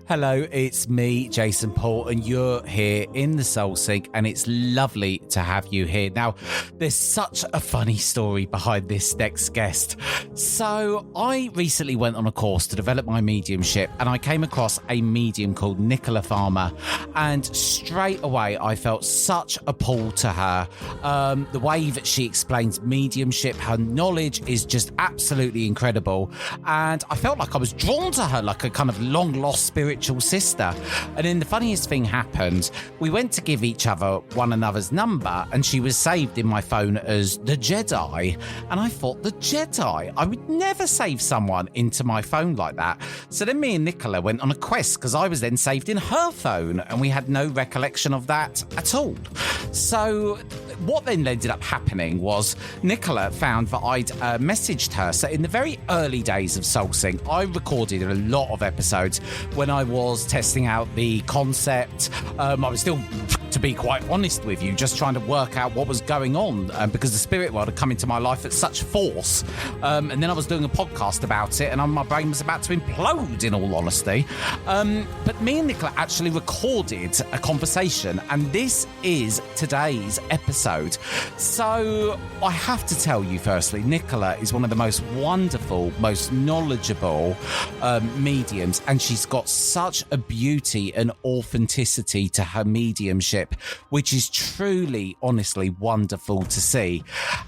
Hello, it's me, Jason Paul, and you're here in the Soul Sync, and it's lovely to have you here. Now, there's such a funny story behind this next guest. So, I recently went on a course to develop my mediumship, and I came across a medium called Nicola Farmer, and straight away I felt such a pull to her. The way that she explains mediumship, her knowledge is just absolutely incredible, and I felt like I was drawn to her like a kind of long-lost spiritual sister. And then the funniest thing happened. We went to give each other one another's number, and she was saved in my phone as the Jedi. And I thought, the Jedi? I would never save someone into my phone like that. So then me and Nicola went on a quest, because I was then saved in her phone, and we had no recollection of that at all. So what then ended up happening was Nicola found that I'd messaged her. So in the very early days of Soul Sync, I recorded a lot of episodes when I was testing out the concept. I was still, to be quite honest with you, just trying to work out what was going on because the spirit world had come into my life at such force. And then I was doing a podcast about it, and my brain was about to implode, in all honesty. But me and Nicola actually recorded a conversation, and this is today's episode. So I have to tell you, firstly, Nicola is one of the most wonderful, most knowledgeable mediums, and she's got such a beauty and authenticity to her mediumship, which is truly, honestly wonderful to see.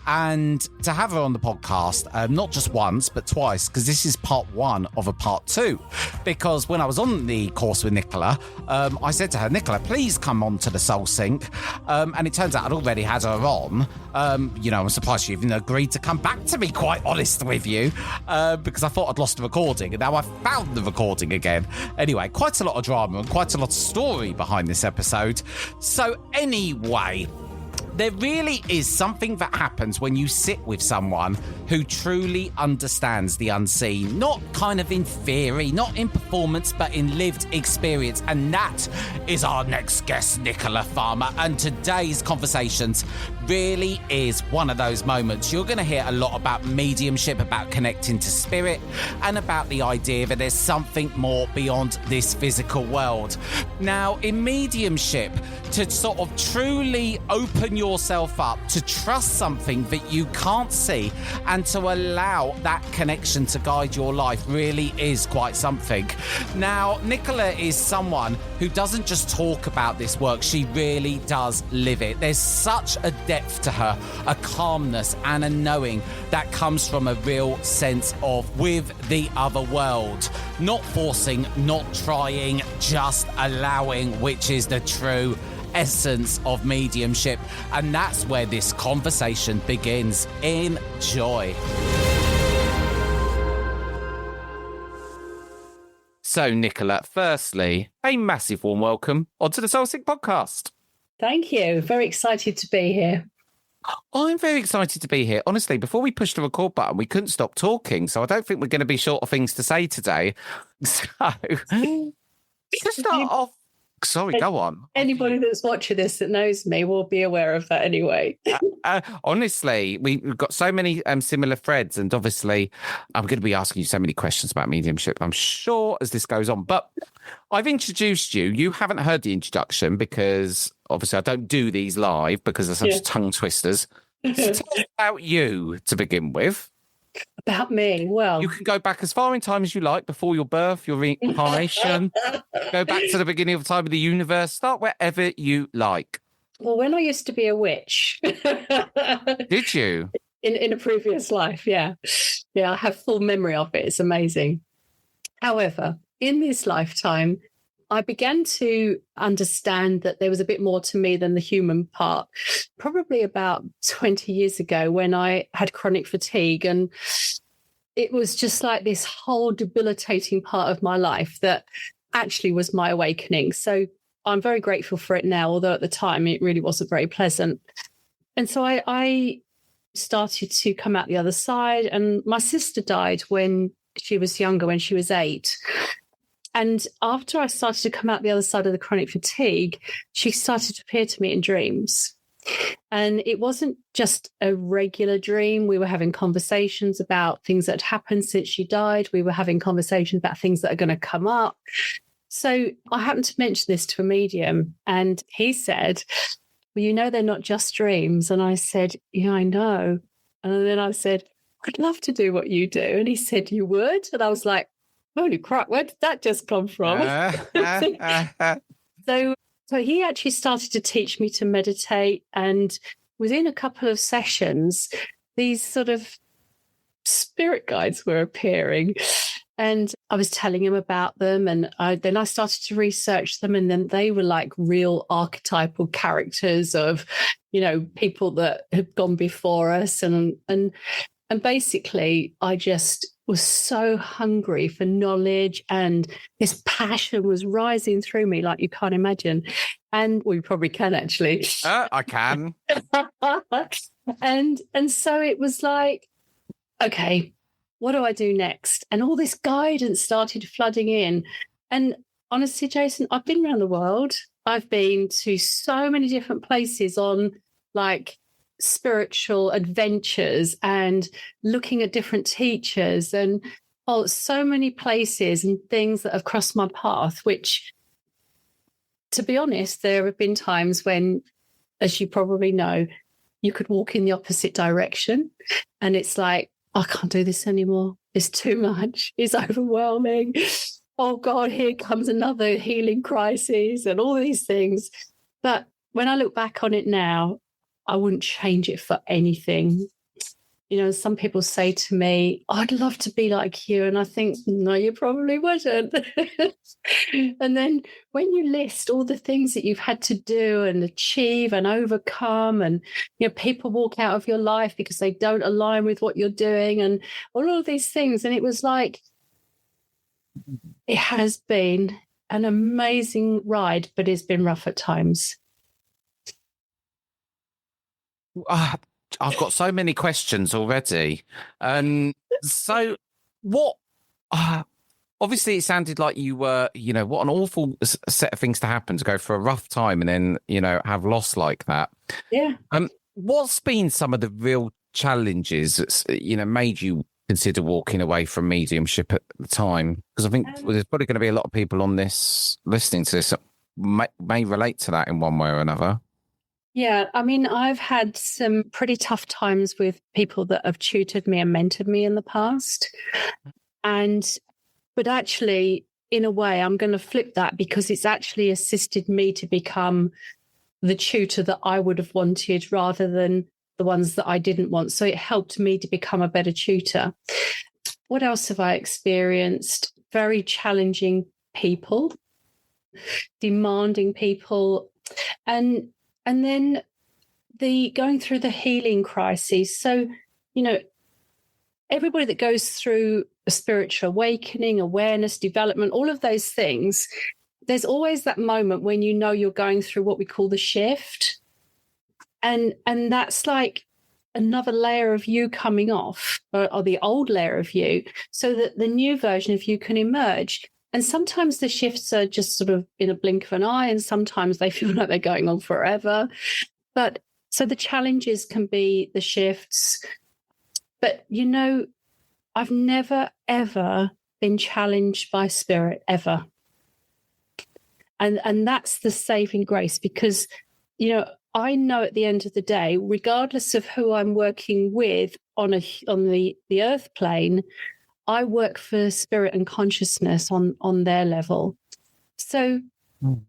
And to have her on the podcast, not just once, but twice, because this is part one of a part two. Because when I was on the course with Nicola, I said to her, Nicola, please come on to the Soul Sync. And it turns out I'd already had her on. I'm surprised she even agreed to come back to me, quite honest with you, because I thought I'd lost the recording, and now I've found the recording again. Anyway, quite a lot of drama and quite a lot of story behind this episode. So anyway, there really is something that happens when you sit with someone who truly understands the unseen, not kind of in theory, not in performance, but in lived experience. And that is our next guest, Nicola Farmer. And today's conversations really is one of those moments. You're going to hear a lot about mediumship, about connecting to spirit, and about the idea that there's something more beyond this physical world. Now, in mediumship, to sort of truly open yourself up, to trust something that you can't see, and to allow that connection to guide your life really is quite something. Now, Nicola is someone who doesn't just talk about this work, she really does live it. There's such a depth to her, a calmness and a knowing that comes from a real sense of with the other world. Not forcing, not trying, just allowing, which is the true essence of mediumship. And that's where this conversation begins. Enjoy. So, Nicola, firstly, a massive warm welcome onto the Soul Sync podcast. Thank you. Very excited to be here. I'm very excited to be here. Honestly, before we pushed the record button, we couldn't stop talking, so I don't think we're going to be short of things to say today. So, to start off, sorry, go on. Anybody that's watching this that knows me will be aware of that anyway. Honestly, we've got so many similar threads, and obviously I'm going to be asking you so many questions about mediumship, I'm sure, as this goes on. But I've introduced you. You haven't heard the introduction because obviously I don't do these live because they're such tongue twisters. So tell me about you to begin with. About me? Well, you can go back as far in time as you like, before your birth, your reincarnation. Go back to the beginning of time of the universe. Start wherever you like. Well, when I used to be a witch. Did you? In a previous life, yeah. Yeah, I have full memory of it. It's amazing. However, in this lifetime, I began to understand that there was a bit more to me than the human part, probably about 20 years ago when I had chronic fatigue. And it was just like this whole debilitating part of my life that actually was my awakening. So I'm very grateful for it now, although at the time it really wasn't very pleasant. And so I started to come out the other side. And my sister died when she was younger, when she was 8. And after I started to come out the other side of the chronic fatigue, she started to appear to me in dreams. And it wasn't just a regular dream. We were having conversations about things that had happened since she died. We were having conversations about things that are going to come up. So I happened to mention this to a medium, and he said, well, they're not just dreams. And I said, yeah, I know. And then I said, I'd love to do what you do. And he said, you would? And I was like, holy crap, where did that just come from? So he actually started to teach me to meditate. And within a couple of sessions, these sort of spirit guides were appearing. And I was telling him about them. And then I started to research them. And then they were like real archetypal characters of, people that had gone before us. And basically, I just was so hungry for knowledge, and this passion was rising through me like you can't imagine. And we probably can actually. I can. and so it was like, okay, what do I do next? And all this guidance started flooding in. And honestly, Jason, I've been around the world. I've been to so many different places on like spiritual adventures and looking at different teachers and so many places and things that have crossed my path, which, to be honest, there have been times when, as you probably know, you could walk in the opposite direction and it's like, I can't do this anymore. It's too much. It's overwhelming. Oh God, here comes another healing crisis and all these things. But when I look back on it now, I wouldn't change it for anything. Some people say to me, I'd love to be like you. And I think, no, you probably wouldn't. And then when you list all the things that you've had to do and achieve and overcome, and, people walk out of your life because they don't align with what you're doing and all of these things. And it was like, it has been an amazing ride, but it's been rough at times. I've got so many questions already. So what, obviously it sounded like you were, what an awful set of things to happen, to go for a rough time and then, have loss like that. Yeah. What's been some of the real challenges that's, made you consider walking away from mediumship at the time? Because I think there's probably going to be a lot of people on this listening to this that may relate to that in one way or another. Yeah, I mean, I've had some pretty tough times with people that have tutored me and mentored me in the past. But actually, in a way, I'm going to flip that, because it's actually assisted me to become the tutor that I would have wanted rather than the ones that I didn't want. So it helped me to become a better tutor. What else have I experienced? Very challenging people, demanding people, and then the going through the healing crises. So, everybody that goes through a spiritual awakening, awareness, development, all of those things, there's always that moment when you're going through what we call the shift. And that's like another layer of you coming off, or the old layer of you, so that the new version of you can emerge. And sometimes the shifts are just sort of in a blink of an eye, and sometimes they feel like they're going on forever. But so the challenges can be the shifts. But, I've never, ever been challenged by spirit, ever. And that's the saving grace, because, I know at the end of the day, regardless of who I'm working with on the earth plane, I work for spirit and consciousness on their level. So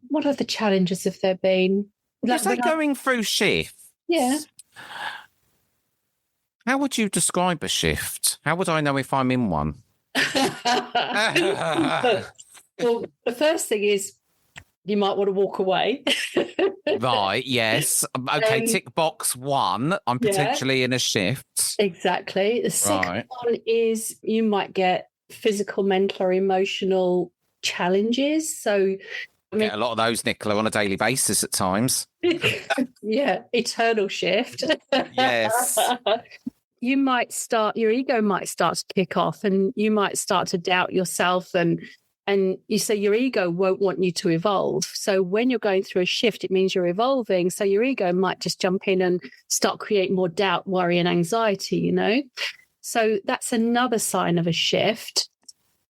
what other challenges have there been? You say going through shifts. Yeah. How would you describe a shift? How would I know if I'm in one? Well, the first thing is you might want to walk away. Right, yes. Okay, tick box 1. I'm potentially in a shift. Exactly. The second one is you might get physical, mental, or emotional challenges. So I get a lot of those, Nicola, on a daily basis at times. Yeah, eternal shift. Yes. Your ego might start to kick off, and you might start to doubt yourself, and you say your ego won't want you to evolve. So when you're going through a shift, it means you're evolving. So your ego might just jump in and start creating more doubt, worry, and anxiety, So that's another sign of a shift.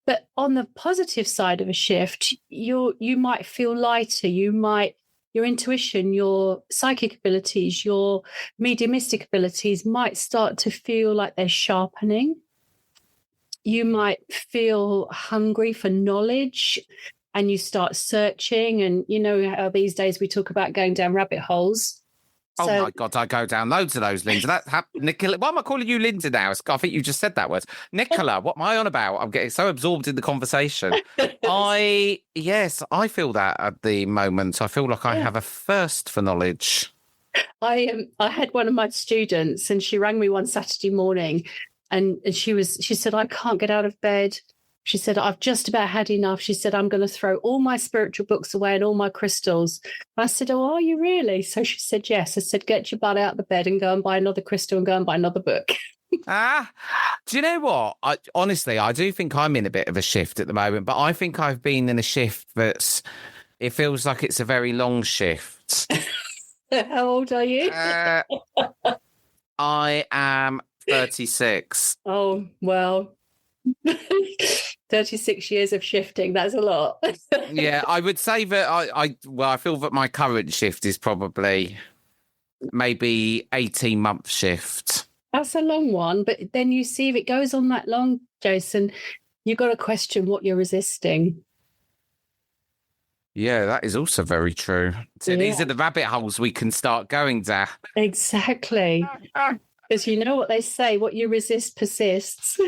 But on the positive side of a shift, you might feel lighter. Your intuition, your psychic abilities, your mediumistic abilities might start to feel like they're sharpening. You might feel hungry for knowledge, and you start searching. And you know how these days we talk about going down rabbit holes. Oh my God, I go down loads of those, Linda. Nicola, why am I calling you Linda now? I think you just said that word. Nicola, what am I on about? I'm getting so absorbed in the conversation. I feel that at the moment. I feel like I have a thirst for knowledge. I had one of my students, and she rang me one Saturday morning, and she said, I can't get out of bed. She said, I've just about had enough. She said, I'm going to throw all my spiritual books away and all my crystals. And I said, oh, are you really? So she said, yes. I said, get your butt out of the bed and go and buy another crystal and go and buy another book. Do you know what? Honestly, I do think I'm in a bit of a shift at the moment, but I think I've been in a shift it feels like it's a very long shift. How old are you? I am 36. Oh, well. 36 years of shifting, that's a lot. Yeah, I would say that I feel that my current shift is probably maybe 18-month shift. That's a long one, but then you see if it goes on that long, Jason, you've got to question what you're resisting. Yeah, that is also very true. So these are the rabbit holes we can start going down. Exactly. Because you know what they say, what you resist persists.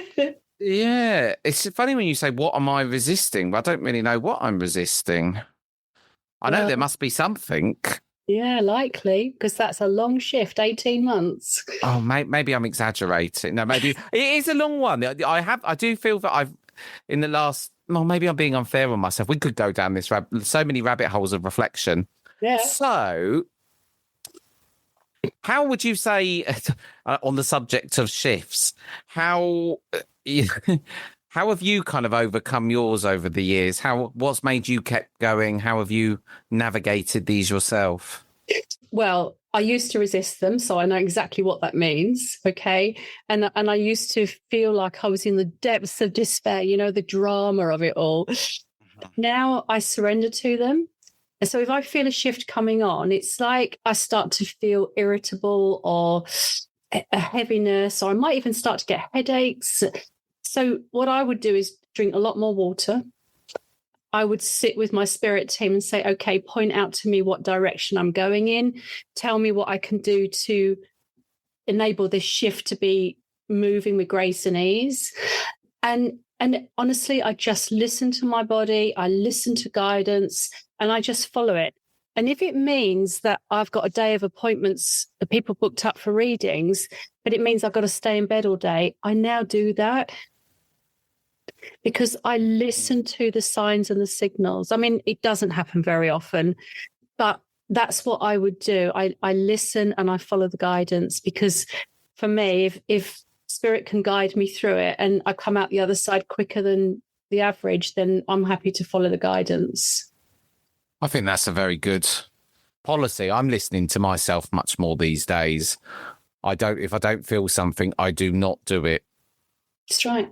Yeah, it's funny when you say, what am I resisting? I don't really know what I'm resisting. I know there must be something. Yeah, likely, because that's a long shift, 18 months. Oh, maybe I'm exaggerating. No, maybe it is a long one. I do feel that in the last, well, maybe I'm being unfair on myself. We could go down so many rabbit holes of reflection. Yeah. So how would you say, on the subject of shifts, how have you kind of overcome yours over the years? What's made you keep going? How have you navigated these yourself? Well, I used to resist them, so I know exactly what that means. Okay. And I used to feel like I was in the depths of despair, the drama of it all. Now I surrender to them. And so if I feel a shift coming on, it's like I start to feel irritable or a heaviness, or I might even start to get headaches. So what I would do is drink a lot more water. I would sit with my spirit team and say, okay, point out to me what direction I'm going in. Tell me what I can do to enable this shift to be moving with grace and ease. And honestly, I just listen to my body. I listen to guidance and I just follow it. And if it means that I've got a day of appointments, the people booked up for readings, but it means I've got to stay in bed all day, I now do that because I listen to the signs and the signals. I mean, it doesn't happen very often, but that's what I would do. I listen and I follow the guidance, because for me, if spirit can guide me through it and I come out the other side quicker than the average, then I'm happy to follow the guidance. I think that's a very good policy. I'm listening to myself much more these days. If I don't feel something, I do not do it. That's right.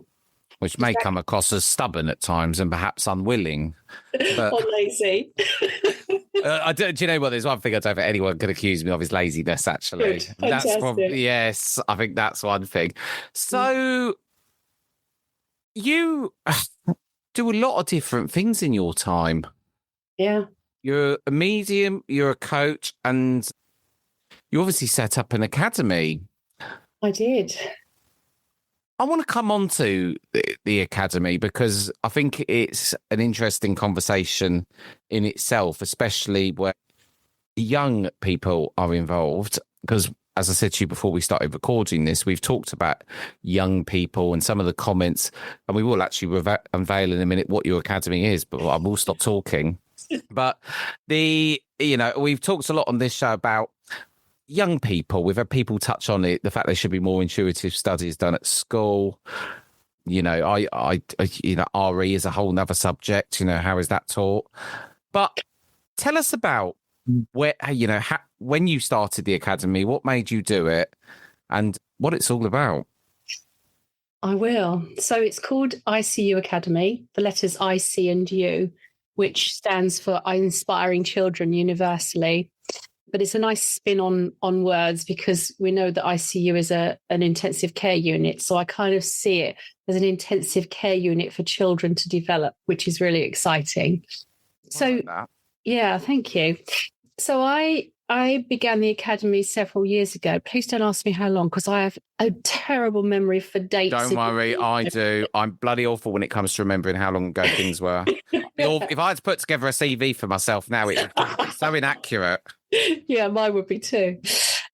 Which may come across as stubborn at times and perhaps unwilling. But, or lazy. do you know what? There's one thing I don't think anyone could accuse me of is laziness, actually. Good. Fantastic. Yes, I think that's one thing. So you do a lot of different things in your time. Yeah. You're a medium, you're a coach, and you obviously set up an academy. I did. I want to come on to the academy because I think it's an interesting conversation in itself, especially where young people are involved. Because as I said to you before we started recording this, we've talked about young people and some of the comments, and we will actually unveil in a minute what your academy is, but I will stop talking. But we've talked a lot on this show about young people. We've had people touch on it, the fact there should be more intuitive studies done at school. I RE is a whole nother subject. How is that taught? But tell us about when you started the academy, what made you do it, and what it's all about. I will. So it's called ICU Academy, the letters IC and U, which stands for Inspiring Children Universally. But it's a nice spin on words, because we know that ICU is an intensive care unit. So I kind of see it as an intensive care unit for children to develop, which is really exciting. So, like that. Yeah, thank you. So I began the academy several years ago. Please don't ask me how long, because I have a terrible memory for dates. Don't worry, I do. I'm bloody awful when it comes to remembering how long ago things were. If I had to put together a CV for myself now, it's so inaccurate. Yeah, mine would be too.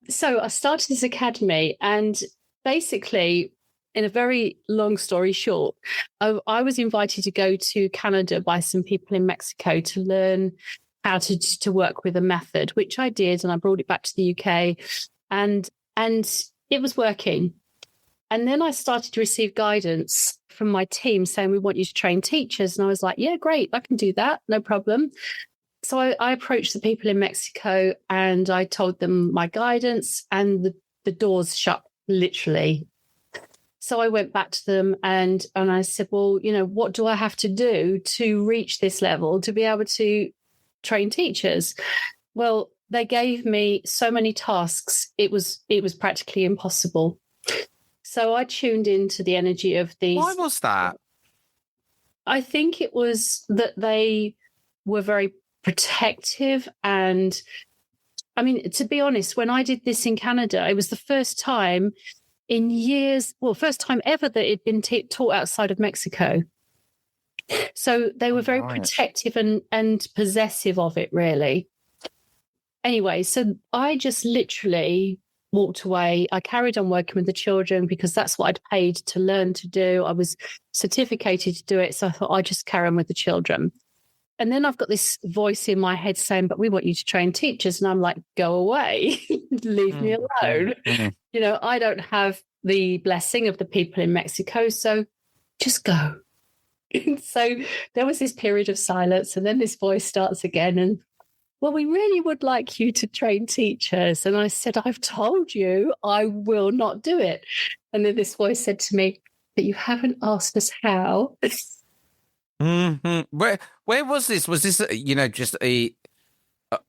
So I started this academy, and basically, in a very long story short, I was invited to go to Canada by some people in Mexico to learn how to work with a method, which I did, and I brought it back to the UK, and it was working. And then I started to receive guidance from my team saying, we want you to train teachers. And I was like, yeah, great, I can do that, no problem. So I approached the people in Mexico and I told them my guidance, and the doors shut, literally. So I went back to them and I said, well, what do I have to do to reach this level to be able to train teachers? Well, they gave me so many tasks, it was practically impossible. So I tuned into the energy of these. Why was that? I think it was that they were very protective. And I mean, to be honest, when I did this in Canada, it was the first time in years, first time ever that it'd been taught outside of Mexico. So they were very protective and possessive of it, really. Anyway, so I just literally walked away. I carried on working with the children because that's what I'd paid to learn to do. I was certificated to do it. So I thought I'd just carry on with the children. And then I've got this voice in my head saying, but we want you to train teachers. And I'm like, go away, leave me alone. I don't have the blessing of the people in Mexico, so just go. So there was this period of silence, and then this voice starts again. And, well, we really would like you to train teachers. And I said, I've told you I will not do it. And then this voice said to me, but you haven't asked us how. Mm-hmm. Where was this? Was this, just a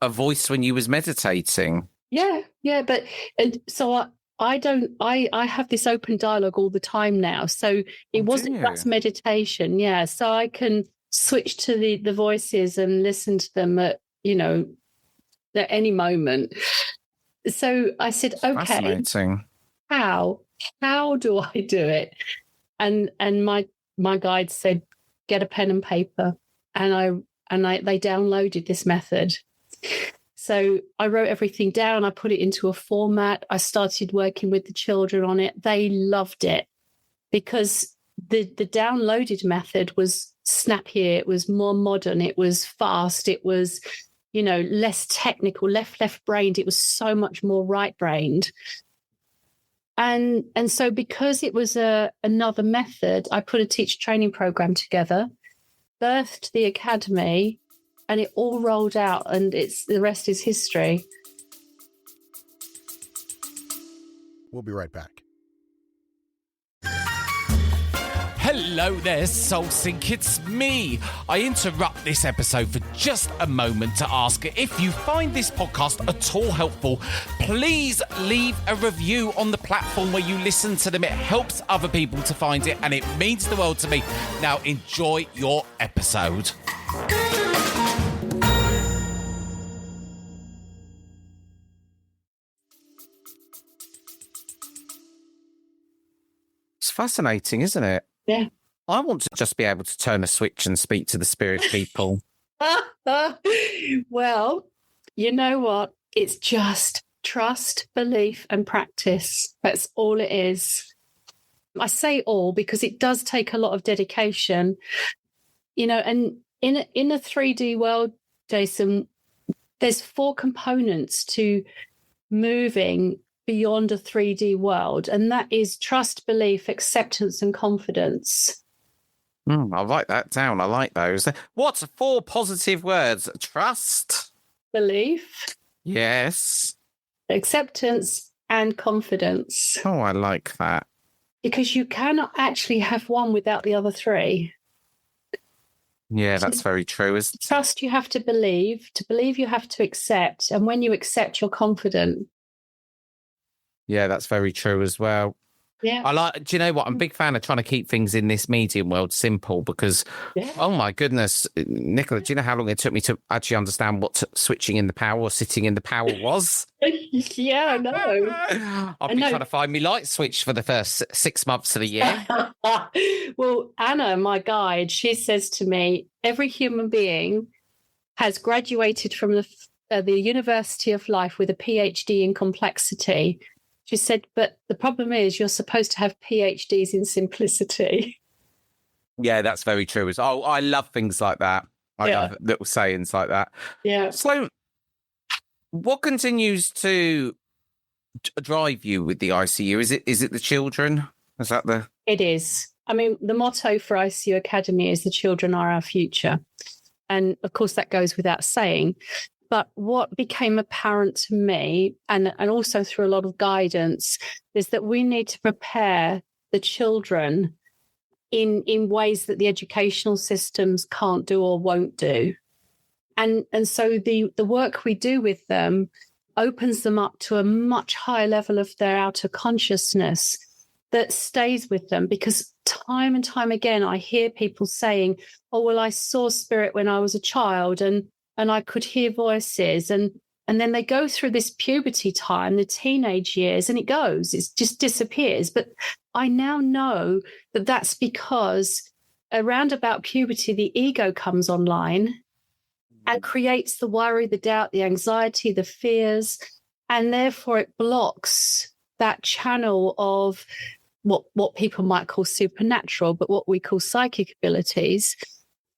voice when you was meditating? Yeah. But and so I have this open dialogue all the time now. So it wasn't just meditation. Yeah. So I can switch to the voices and listen to them at any moment. So I said, okay, fascinating. How do I do it? And my guide said, get a pen and paper. And they downloaded this method. So I wrote everything down. I put it into a format. I started working with the children on it. They loved it because the downloaded method was snappier. It was more modern. It was fast. It was, less technical, left-brained. It was so much more right-brained. And so because it was another method, I put a teacher training program together, birthed the academy, and it all rolled out, and the rest is history. We'll be right back. Hello there, Soul Sync, it's me. I interrupt this episode for just a moment to ask if you find this podcast at all helpful, please leave a review on the platform where you listen to them. It helps other people to find it and it means the world to me. Now enjoy your episode. It's fascinating, isn't it? Yeah. I want to just be able to turn a switch and speak to the spirit people. Well, you know what? It's just trust, belief, and practice. That's all it is. I say all because it does take a lot of dedication, and in a 3D world, Jason, there's 4 components to moving beyond a 3D world, and that is trust, belief, acceptance, and confidence. I'll write that down. I like those. What's 4 positive words? Trust, belief, yes, acceptance, and confidence. Oh, I like that. because you cannot actually have one without the other three. Yeah, that's very true. Trust, you have to believe. To believe, you have to accept. And when you accept, you're confident. Yeah, that's very true as well. Yeah. Do you know what? I'm a big fan of trying to keep things in this medium world simple because, oh my goodness, Nicola, do you know how long it took me to actually understand what switching in the power or sitting in the power was? Yeah, I know. I've been trying to find my light switch for the first 6 months of the year. Well, Anna, my guide, she says to me, every human being has graduated from the University of Life with a PhD in complexity. She said, but the problem is you're supposed to have PhDs in simplicity. Yeah, that's very true. I love things like that. I love little sayings like that. Yeah. So what continues to drive you with the ICU? Is it the children? Is that the... It is. I mean, the motto for ICU Academy is the children are our future. And of course, that goes without saying. But what became apparent to me, and also through a lot of guidance, is that we need to prepare the children in ways that the educational systems can't do or won't do. And so the work we do with them opens them up to a much higher level of their outer consciousness that stays with them, because time and time again, I hear people saying, oh, well, I saw spirit when I was a child and I could hear voices. And then they go through this puberty time, the teenage years, and it just disappears. But I now know that that's because around about puberty, the ego comes online and creates the worry, the doubt, the anxiety, the fears, and therefore it blocks that channel of what people might call supernatural, but what we call psychic abilities.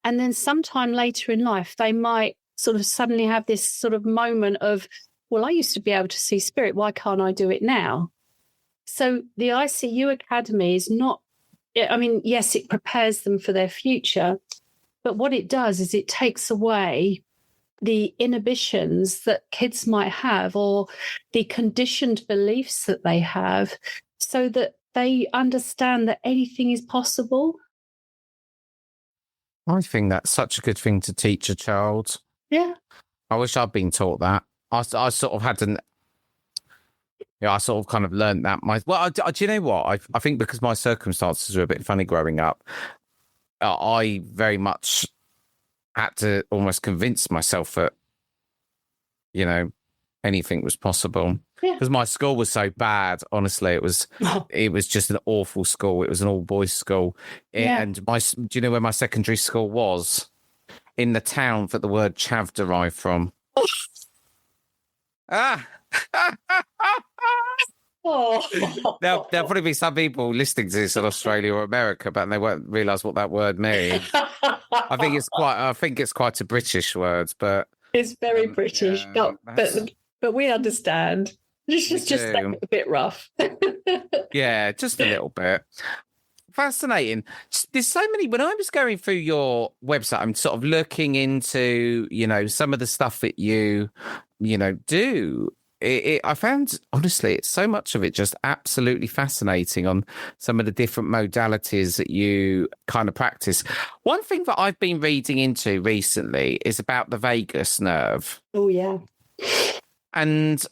And then sometime later in life, they might sort of suddenly have this sort of moment of, well, I used to be able to see spirit. Why can't I do it now? So the ICU Academy is not, I mean, yes, it prepares them for their future, but what it does is it takes away the inhibitions that kids might have or the conditioned beliefs that they have so that they understand that anything is possible. I think that's such a good thing to teach a child. Yeah. I wish I'd been taught that. I sort of had I sort of kind of learned that. Do you know what? I think because my circumstances were a bit funny growing up, I very much had to almost convince myself that, anything was possible. Because my school was so bad, honestly, it was just an awful school. It was an all boys school, and do you know where my secondary school was? In the town that the word chav derived from. There'll probably be some people listening to this in Australia or America, but they won't realise what that word means. I think it's quite a British word, but it's very British. But we understand. It's just a bit rough. Yeah, just a little bit. Fascinating. There's so many. When I was going through your website, I'm sort of looking into, some of the stuff that you do. I found, honestly, it's so much of it just absolutely fascinating on some of the different modalities that you kind of practice. One thing that I've been reading into recently is about the vagus nerve. Oh, yeah. And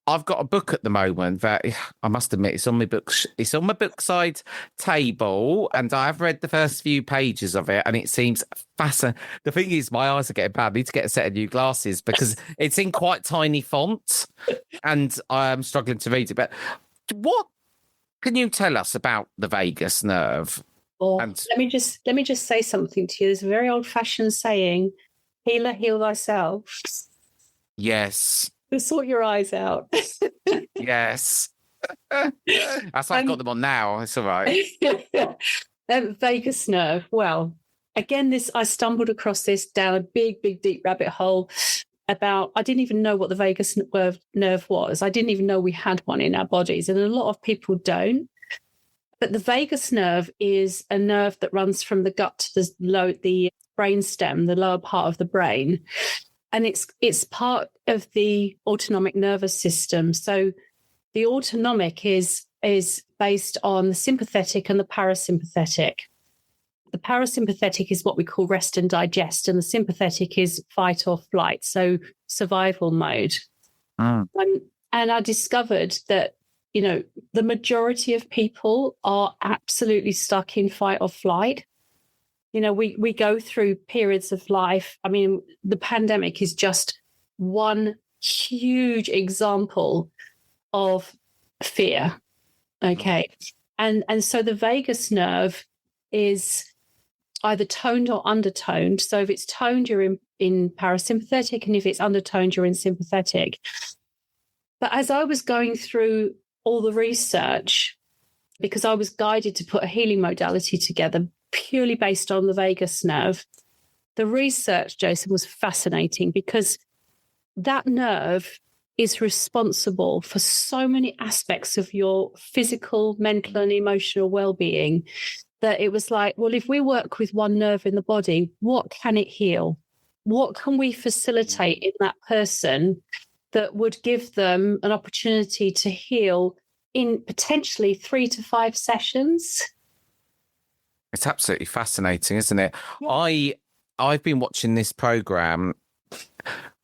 I've got a book at the moment that I must admit it's on my bookside table, and I've read the first few pages of it, and it seems fascinating. The thing is, my eyes are getting bad. I need to get a set of new glasses because it's in quite tiny font, and I'm struggling to read it. But what can you tell us about the vagus nerve? Let me just say something to you. There's a very old-fashioned saying: "Healer, heal thyself." Yes. To sort your eyes out. Yes. That's why I've got them on now. It's all right. Vagus nerve. Well, again, I stumbled across this down a big, big, deep rabbit hole I didn't even know what the vagus nerve was. I didn't even know we had one in our bodies. And a lot of people don't. But the vagus nerve is a nerve that runs from the gut to the brain stem, the lower part of the brain. And it's part of the autonomic nervous system. So the autonomic is is based on the sympathetic and the parasympathetic. The parasympathetic is what we call rest and digest, and the sympathetic is fight or flight, so survival mode. And I discovered that, the majority of people are absolutely stuck in fight or flight. We go through periods of life. I mean, the pandemic is just one huge example of fear. Okay. And so the vagus nerve is either toned or undertoned. So if it's toned, you're in parasympathetic, and if it's undertoned, you're in sympathetic. But as I was going through all the research, because I was guided to put a healing modality together purely based on the vagus nerve, the research, Jason, was fascinating, because that nerve is responsible for so many aspects of your physical, mental, and emotional well-being, that it was like, well, if we work with one nerve in the body, what can it heal? What can we facilitate in that person that would give them an opportunity to heal in potentially 3 to 5 sessions? It's absolutely fascinating, isn't it? Yeah. I've been watching this program,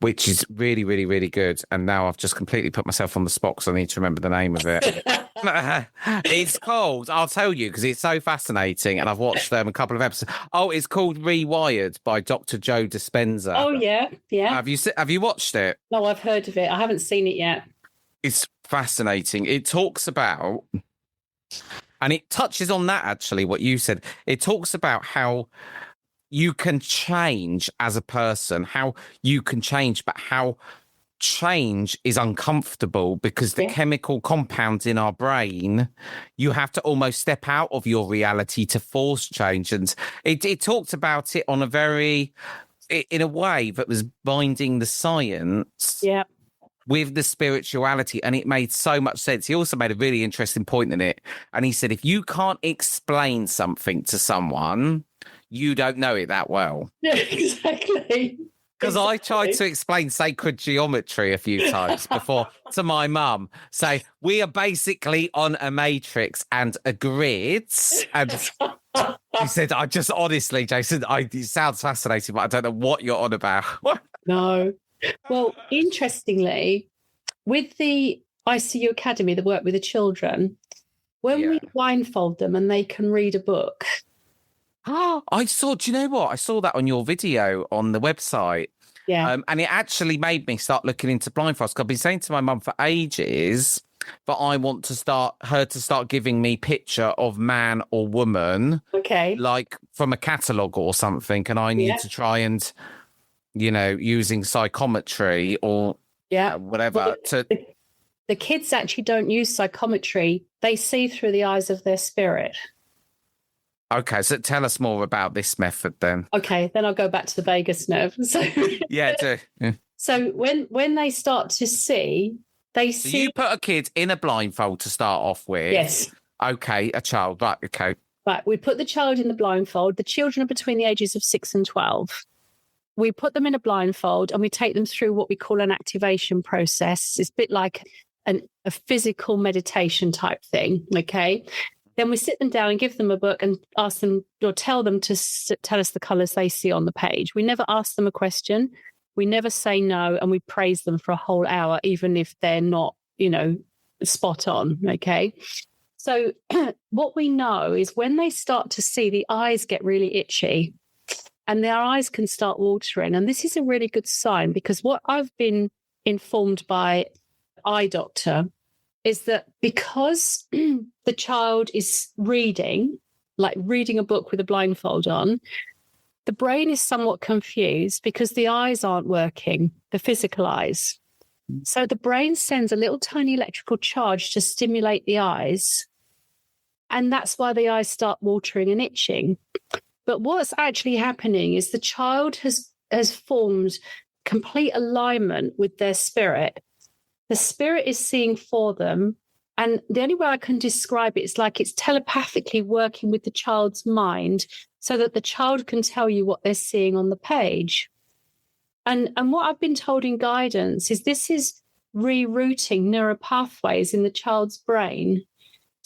which is really, really, really good. And now I've just completely put myself on the spot because I need to remember the name of it. It's called, I'll tell you, because it's so fascinating. And I've watched a couple of episodes. Oh, it's called Rewired by Dr. Joe Dispenza. Oh, yeah. Yeah. Have you watched it? No, I've heard of it. I haven't seen it yet. It's fascinating. It talks about, and it touches on that, actually, what you said. It talks about how you can change as a person, how you can change, but how change is uncomfortable because the chemical compounds in our brain, you have to almost step out of your reality to force change. And it talked about it on a in a way that was binding the science with the spirituality. And it made so much sense. He also made a really interesting point in it. And he said, if you can't explain something to someone, you don't know it that well. Yeah, exactly. Because I tried to explain sacred geometry a few times before to my mum. Say, we are basically on a matrix and a grid. And he said, I just honestly, Jason, it sounds fascinating, but I don't know what you're on about. No. Well, interestingly, with the ICU Academy, the work with the children, when we blindfold them and they can read a book. I saw, do you know what? I saw that on your video on the website. Yeah. And it actually made me start looking into blindfolds. I've been saying to my mum for ages that I want to start giving me picture of man or woman. Okay. Like from a catalogue or something. And I need to try and, using psychometry or whatever the kids actually don't use psychometry. They see through the eyes of their spirit. Okay, so tell us more about this method then. Okay, then I'll go back to the vagus nerve. So yeah. So when they start to see, they see. So you put a kid in a blindfold to start off with. Yes. Okay, a child. Right. Okay. Right. We put the child in the blindfold. The children are between the ages of 6 and 12. We put them in a blindfold and we take them through what we call an activation process. It's a bit like a physical meditation type thing. Okay. Then we sit them down and give them a book and ask them or tell them to tell us the colours they see on the page. We never ask them a question. We never say no, and we praise them for a whole hour, even if they're not, spot on. Okay. So what we know is when they start to see, the eyes get really itchy and their eyes can start watering. And this is a really good sign, because what I've been informed by eye doctor is that because the child is reading a book with a blindfold on, the brain is somewhat confused because the eyes aren't working, the physical eyes. So the brain sends a little tiny electrical charge to stimulate the eyes. And that's why the eyes start watering and itching. But what's actually happening is the child has formed complete alignment with their spirit. The spirit is seeing for them. And the only way I can describe it is like it's telepathically working with the child's mind so that the child can tell you what they're seeing on the page. And what I've been told in guidance is this is rerouting neural pathways in the child's brain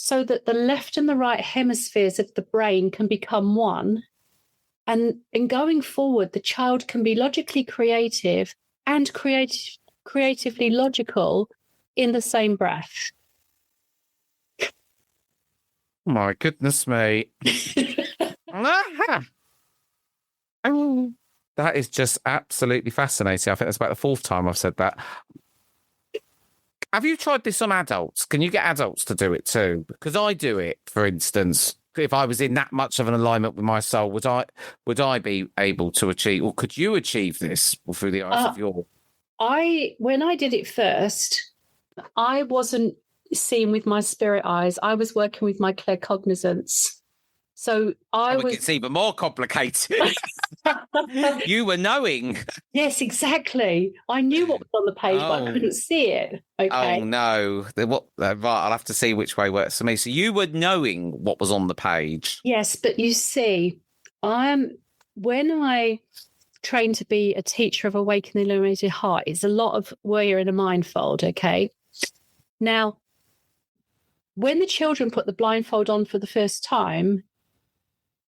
so that the left and the right hemispheres of the brain can become one. And in going forward, the child can be logically creative and creatively logical in the same breath. My goodness me. Oh, that is just absolutely fascinating. I think that's about the fourth time I've said that. Have you tried this on adults? Can you get adults to do it too? Because I do it, for instance. If I was in that much of an alignment with my soul, would I be able to achieve, or could you achieve this through the eyes of your... When I did it first, I wasn't seeing with my spirit eyes. I was working with my claircognizance. So It's even more complicated. You were knowing. Yes, exactly. I knew what was on the page, but I couldn't see it. Okay. Oh no! Right, I'll have to see which way works for me. So you were knowing what was on the page. Yes, but you see, when I trained to be a teacher of Awaken the Illuminated Heart, it's a lot of where you're in a mindfold. Okay. Now, when the children put the blindfold on for the first time,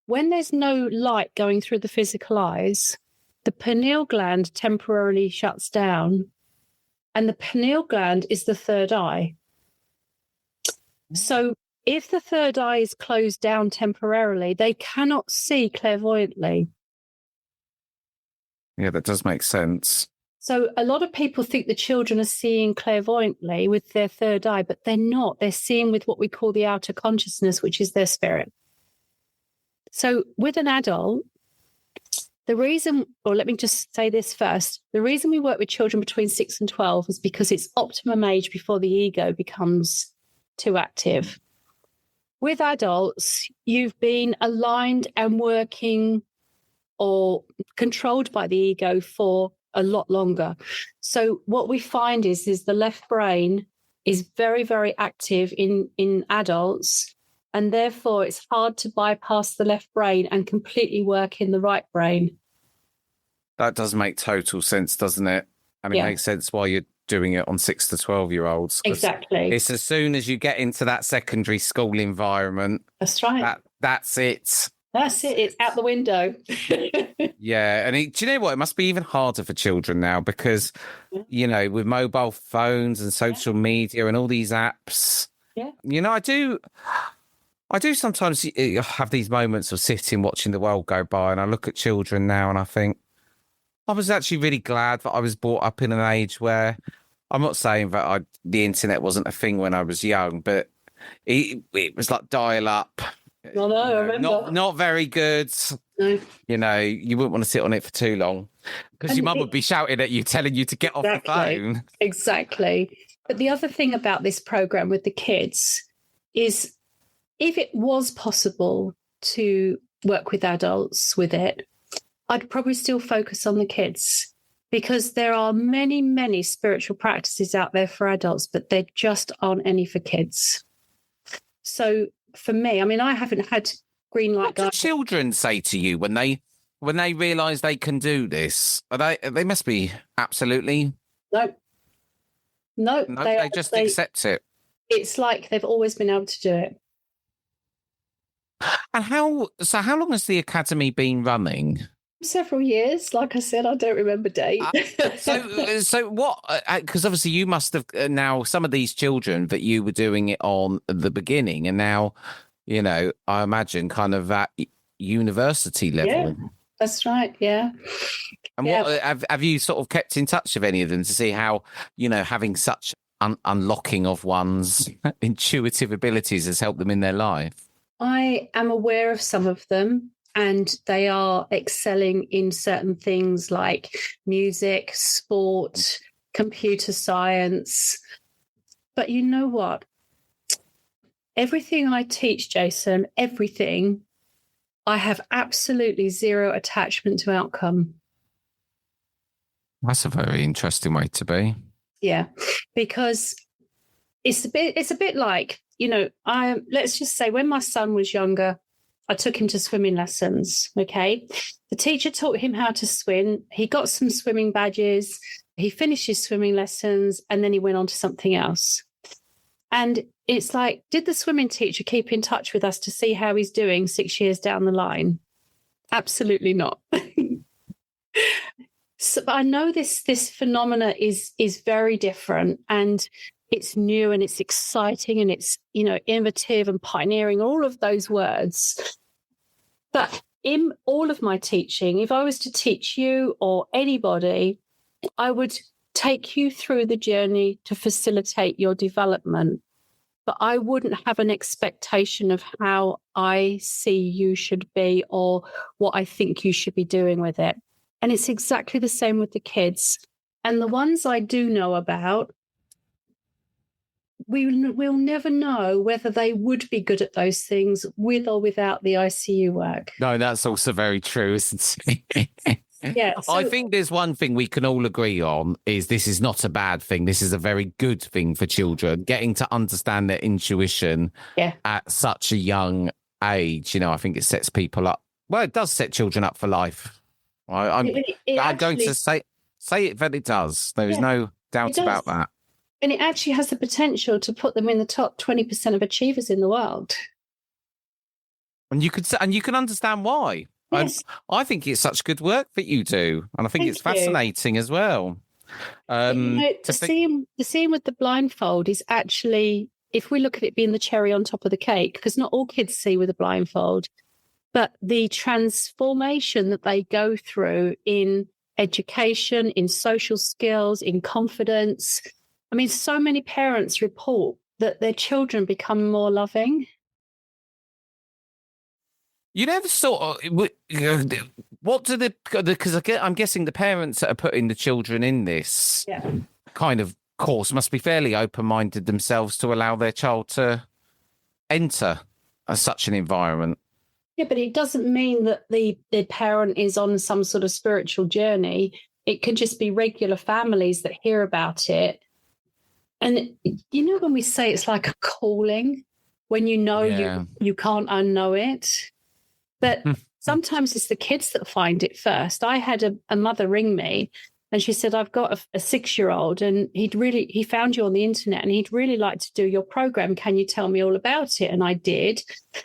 when there's no light going through the physical eyes, the pineal gland temporarily shuts down, and the pineal gland is the third eye. So if the third eye is closed down temporarily, they cannot see clairvoyantly. Yeah, that does make sense. So a lot of people think the children are seeing clairvoyantly with their third eye, but they're not. They're seeing with what we call the outer consciousness, which is their spirit. So with an adult, let me just say this first. The reason we work with children between 6 and 12 is because it's optimum age before the ego becomes too active. With adults, you've been aligned and working or controlled by the ego for a lot longer. So what we find is the left brain is very, very active in adults. And therefore, it's hard to bypass the left brain and completely work in the right brain. That does make total sense, doesn't it? And it makes sense why you're doing it on 6 to 12-year-olds. Exactly. It's as soon as you get into that secondary school environment. That's right. That's it. That's it. It's out the window. Yeah. And do you know what? It must be even harder for children now because, with mobile phones and social media and all these apps. Yeah. I do sometimes have these moments of sitting, watching the world go by, and I look at children now and I think, I was actually really glad that I was brought up in an age where, I'm not saying that the internet wasn't a thing when I was young, but it was like dial up. I know, I remember. Not very good. No. You wouldn't want to sit on it for too long because your mum would be shouting at you, telling you to get off the phone. Exactly. But the other thing about this program with the kids is, if it was possible to work with adults with it, I'd probably still focus on the kids because there are many, many spiritual practices out there for adults, but there just aren't any for kids. So for me, I haven't had green light. What do children say to you when they realise they can do this? They must be absolutely... No, they just accept it. It's like they've always been able to do it. And how long has the Academy been running? Several years. Like I said, I don't remember date. So what, because obviously you must have now, some of these children that you were doing it on at the beginning and now, I imagine kind of at university level. Yeah, that's right. Yeah. And what have you sort of kept in touch with any of them to see how, having such unlocking of one's intuitive abilities has helped them in their life? I am aware of some of them, and they are excelling in certain things like music, sport, computer science. But you know what? Everything I teach, Jason, everything, I have absolutely zero attachment to outcome. That's a very interesting way to be. Yeah, because it's a bit like, let's just say when my son was younger, I took him to swimming lessons. Okay. The teacher taught him how to swim. He got some swimming badges. He finished his swimming lessons and then he went on to something else. And it's like, did the swimming teacher keep in touch with us to see how he's doing 6 years down the line? Absolutely not. So I know this phenomena is very different, and it's new and it's exciting and it's, innovative and pioneering, all of those words. But in all of my teaching, if I was to teach you or anybody, I would take you through the journey to facilitate your development. But I wouldn't have an expectation of how I see you should be or what I think you should be doing with it. And it's exactly the same with the kids. And the ones I do know about, we'll never know whether they would be good at those things with or without the ICU work. No, that's also very true, isn't it? Yeah, I think there's one thing we can all agree on is this is not a bad thing. This is a very good thing for children, getting to understand their intuition at such a young age. I think it sets people up. Well, it does set children up for life. I'm going to say it that it does. There is no doubt about that. And it actually has the potential to put them in the top 20% of achievers in the world. And you can understand why. Yes. I think it's such good work that you do, and I think it's fascinating as well. The scene with the blindfold is actually, if we look at it being the cherry on top of the cake, because not all kids see with a blindfold, but the transformation that they go through in education, in social skills, in confidence. I mean, so many parents report that their children become more loving. You never sort of, what do because I'm guessing the parents that are putting the children in this kind of course must be fairly open-minded themselves to allow their child to enter such an environment. Yeah, but it doesn't mean that the parent is on some sort of spiritual journey. It could just be regular families that hear about it. And when we say it's like a calling, when you can't unknow it. But sometimes it's the kids that find it first. I had a mother ring me and she said, I've got a 6-year-old and he found you on the internet and he'd really like to do your program. Can you tell me all about it? And I did.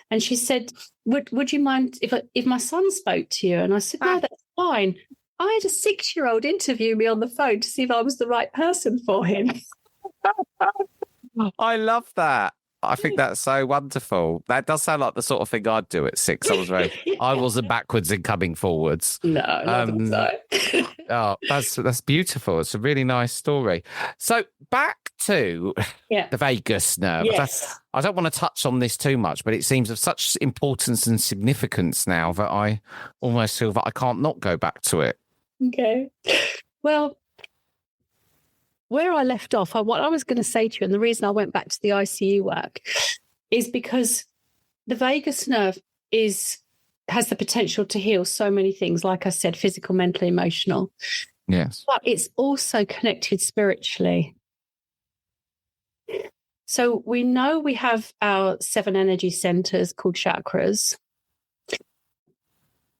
And she said, would you mind if my son spoke to you? And I said, no, that's fine. I had a 6-year-old interview me on the phone to see if I was the right person for him. I love that. I think that's so wonderful. That does sound like the sort of thing I'd do at 6. I wasn't backwards in coming forwards. No, oh, that's beautiful. It's a really nice story. So back to the vagus nerve. Yes. I don't want to touch on this too much, but it seems of such importance and significance now that I almost feel that I can't not go back to it. Okay. Well, where I left off, what I was going to say to you, and the reason I went back to the ICU work is because the vagus nerve has the potential to heal so many things, like I said, physical, mental, emotional. Yes. But it's also connected spiritually. So we know we have our 7 energy centers called chakras.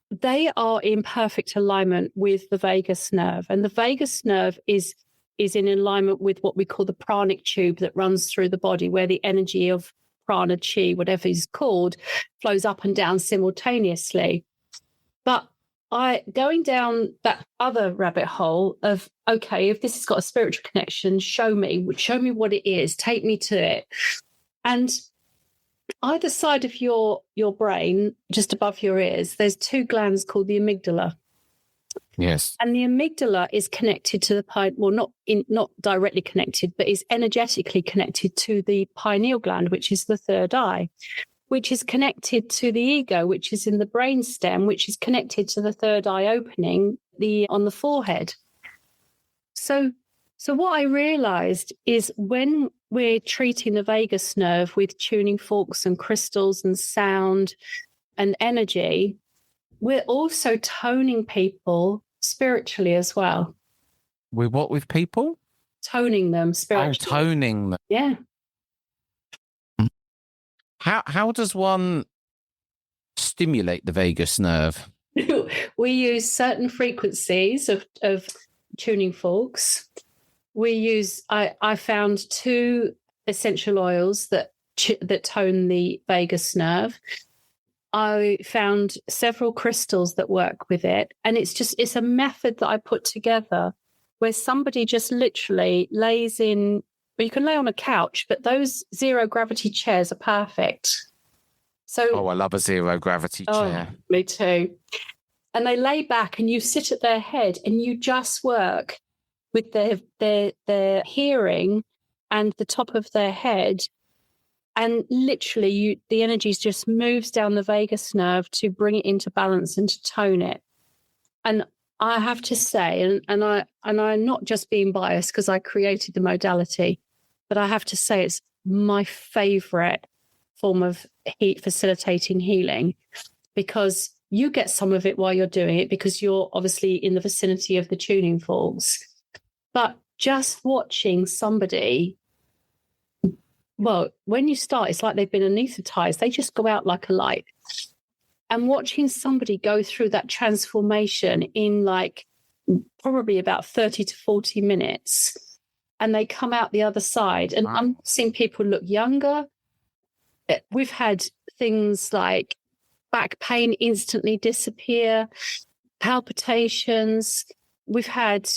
They are in perfect alignment with the vagus nerve. And the vagus nerve is in alignment with what we call the pranic tube that runs through the body, where the energy of prana, chi, whatever is called, flows up and down simultaneously. But going down that other rabbit hole of, okay, if this has got a spiritual connection, show me what it is, take me to it. And either side of your brain, just above your ears, there's 2 glands called the amygdala. Yes. And the amygdala is connected to the not directly connected, but is energetically connected to the pineal gland, which is the third eye, which is connected to the ego, which is in the brainstem, which is connected to the third eye opening on the forehead. So what I realized is when we're treating the vagus nerve with tuning forks and crystals and sound and energy, we're also toning people spiritually as well. With what with people? Toning them spiritually. Oh, toning them. Yeah. How does one stimulate the vagus nerve? We use certain frequencies of tuning forks. We use, I found 2 essential oils that tone the vagus nerve. I found several crystals that work with it. And it's a method that I put together where somebody just literally lays in, well, you can lay on a couch, but those zero gravity chairs are perfect. So, I love a zero gravity chair. Me too. And they lay back and you sit at their head and you just work with their hearing and the top of their head. And literally, the energy just moves down the vagus nerve to bring it into balance and to tone it. And I have to say, and I'm not just being biased because I created the modality, but I have to say it's my favorite form of facilitating healing, because you get some of it while you're doing it because you're obviously in the vicinity of the tuning forks. But just watching somebody, well, when you start, it's like they've been anaesthetized. They just go out like a light. And watching somebody go through that transformation in like probably about 30 to 40 minutes, and they come out the other side. And I'm seeing people look younger. We've had things like back pain instantly disappear, palpitations. We've had,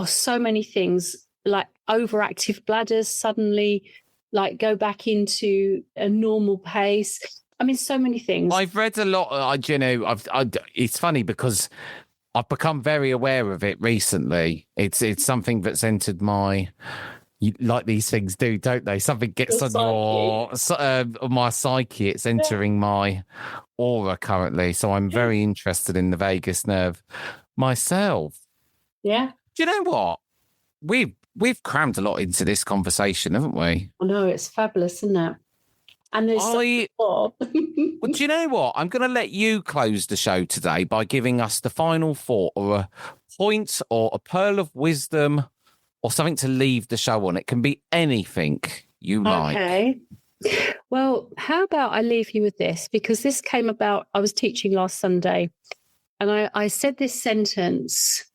so many things, like overactive bladders suddenly like go back into a normal pace. I mean, so many things. I've read a lot. It's funny because I've become very aware of it recently. It's something that's entered my, like these things do, don't they? Something gets on my psyche. It's entering my aura currently. So I'm very interested in the vagus nerve myself. Yeah. Do you know what? We've crammed a lot into this conversation, haven't we? I know, it's fabulous, isn't it? And there's well, do you know what? I'm going to let you close the show today by giving us the final thought, or a point, or a pearl of wisdom, or something to leave the show on. It can be anything you like. Okay. Well, how about I leave you with this? Because this came about, I was teaching last Sunday, and I said this sentence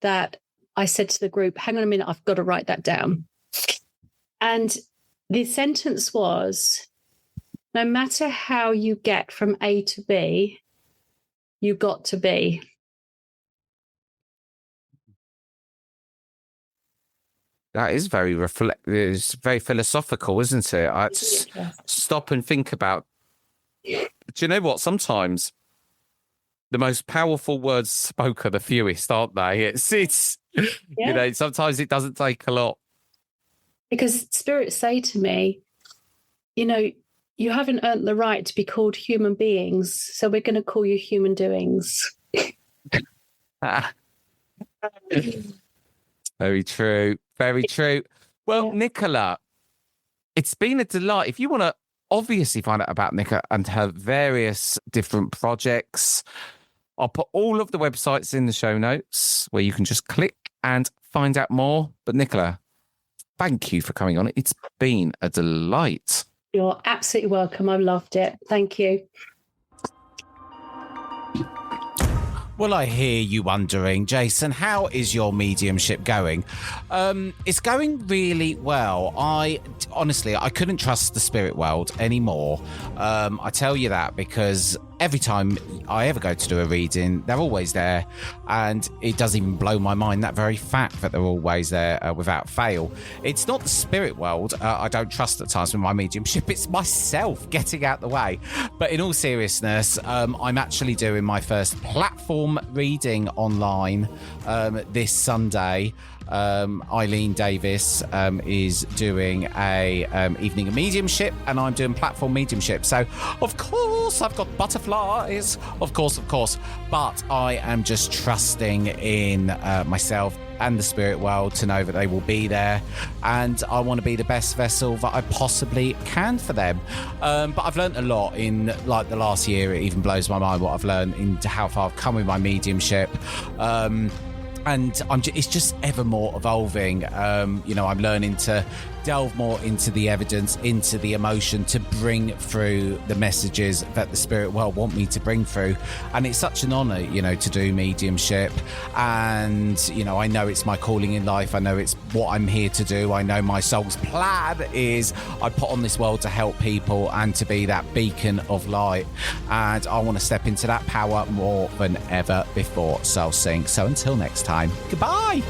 that I said to the group, hang on a minute, I've got to write that down. And the sentence was, no matter how you get from A to B, you got to B. That is very it's very philosophical, isn't it? I stop and think about. Do you know what? Sometimes the most powerful words spoke are the fewest, aren't they? It's sometimes it doesn't take a lot. Because spirits say to me, you haven't earned the right to be called human beings, so we're going to call you human doings. Very true. Very true. Well, Nicola, it's been a delight. If you want to obviously find out about Nicola and her various different projects, I'll put all of the websites in the show notes where you can just click and find out more. But Nicola, thank you for coming on. It's been a delight. You're absolutely welcome. I've loved it. Thank you. Well, I hear you wondering, Jason, how is your mediumship going? It's going really well. Honestly, I couldn't trust the spirit world anymore. I tell you that because every time I ever go to do a reading, they're always there. And it does even blow my mind, that very fact that they're always there without fail. It's not the spirit world I don't trust at times with my mediumship. It's myself getting out the way. But in all seriousness, I'm actually doing my first platform reading online this Sunday. Eileen Davis is doing a evening of mediumship, and I'm doing platform mediumship. So of course I've got butterflies, of course, but I am just trusting in myself and the spirit world to know that they will be there, and I want to be the best vessel that I possibly can for them. But I've learned a lot in like the last year. It even blows my mind what I've learned into how far I've come with my mediumship. And it's just ever more evolving. I'm learning to delve more into the evidence, into the emotion, to bring through the messages that the spirit world want me to bring through. And it's such an honor, you know, to do mediumship. And, you know, I know it's my calling in life. I know it's what I'm here to do. I know my soul's plan is I put on this world to help people and to be that beacon of light. And I want to step into that power more than ever before. Soul Sync. So until next time, goodbye.